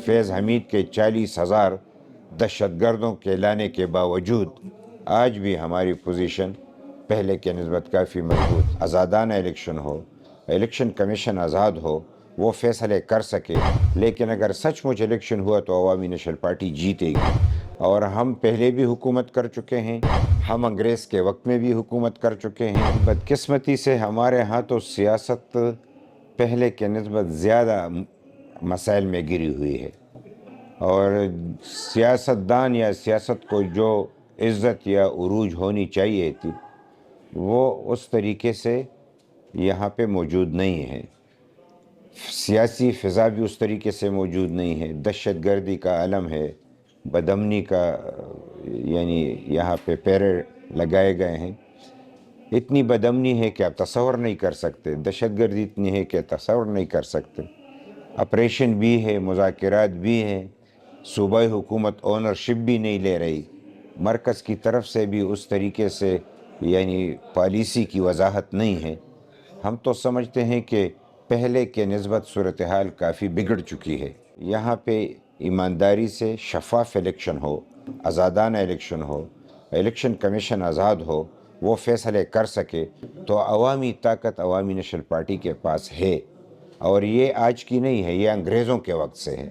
فیض حمید کے 40,000 دہشت گردوں کے لانے کے باوجود آج بھی ہماری پوزیشن پہلے کے نسبت کافی مضبوط۔ آزادانہ الیکشن ہو، الیکشن کمیشن آزاد ہو، وہ فیصلے کر سکے، لیکن اگر سچ مچ الیکشن ہوا تو عوامی نیشنل پارٹی جیتے گی۔ اور ہم پہلے بھی حکومت کر چکے ہیں، ہم انگریز کے وقت میں بھی حکومت کر چکے ہیں۔ بدقسمتی سے ہمارے ہاں تو سیاست پہلے کے نسبت زیادہ مسائل میں گری ہوئی ہے، اور سیاستدان یا سیاست کو جو عزت یا عروج ہونی چاہیے تھی وہ اس طریقے سے یہاں پہ موجود نہیں ہے۔ سیاسی فضا بھی اس طریقے سے موجود نہیں ہے۔ دہشت گردی کا علم ہے، بدامنی کا یعنی یہاں پہ پیریڈ لگائے گئے ہیں۔ اتنی بدامنی ہے کہ آپ تصور نہیں کر سکتے، دہشت گردی اتنی ہے کہ تصور نہیں کر سکتے۔ آپریشن بھی ہے، مذاکرات بھی ہیں، صوبائی حکومت اونرشپ بھی نہیں لے رہی، مرکز کی طرف سے بھی اس طریقے سے یعنی پالیسی کی وضاحت نہیں ہے۔ ہم تو سمجھتے ہیں کہ پہلے کے نسبت صورتحال کافی بگڑ چکی ہے۔ یہاں پہ ایمانداری سے شفاف الیکشن ہو، آزادانہ الیکشن ہو، الیکشن کمیشن آزاد ہو، وہ فیصلے کر سکے تو عوامی طاقت عوامی نیشنل پارٹی کے پاس ہے، اور یہ آج کی نہیں ہے، یہ انگریزوں کے وقت سے ہے۔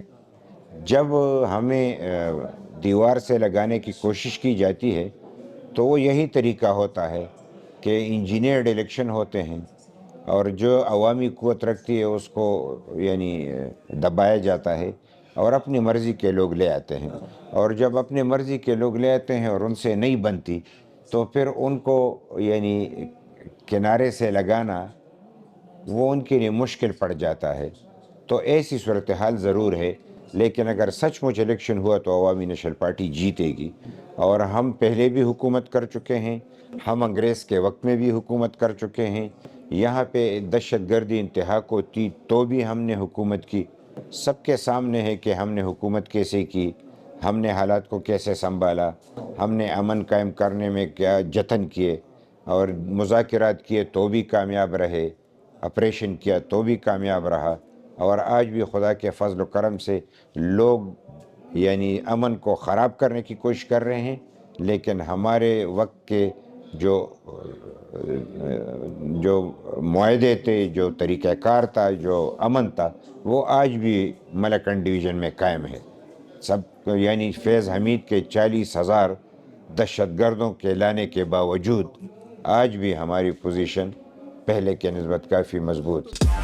جب ہمیں دیوار سے لگانے کی کوشش کی جاتی ہے تو وہ یہی طریقہ ہوتا ہے کہ انجینئرڈ الیکشن ہوتے ہیں، اور جو عوامی قوت رکھتی ہے اس کو یعنی دبایا جاتا ہے، اور اپنی مرضی کے لوگ لے آتے ہیں، اور جب اپنے مرضی کے لوگ لے آتے ہیں اور ان سے نہیں بنتی تو پھر ان کو یعنی کنارے سے لگانا وہ ان کے لیے مشکل پڑ جاتا ہے۔ تو ایسی صورتحال ضرور ہے، لیکن اگر سچ مچ الیکشن ہوا تو عوامی نیشنل پارٹی جیتے گی۔ اور ہم پہلے بھی حکومت کر چکے ہیں، ہم انگریز کے وقت میں بھی حکومت کر چکے ہیں۔ یہاں پہ دہشت گردی انتہا کو تھی تو بھی ہم نے حکومت کی، سب کے سامنے ہے کہ ہم نے حکومت کیسے کی، ہم نے حالات کو کیسے سنبھالا، ہم نے امن قائم کرنے میں کیا جتن کیے، اور مذاکرات کیے تو بھی کامیاب رہے، آپریشن کیا تو بھی کامیاب رہا۔ اور آج بھی خدا کے فضل و کرم سے لوگ یعنی امن کو خراب کرنے کی کوشش کر رہے ہیں، لیکن ہمارے وقت کے جو معاہدے تھے، جو طریقہ کار تھا، جو امن تھا، وہ آج بھی ملکنڈ ڈویژن میں قائم ہے۔ سب یعنی فیض حمید کے 40,000 دہشت گردوں کے لانے کے باوجود آج بھی ہماری پوزیشن پہلے کے نسبت کافی مضبوط ہے۔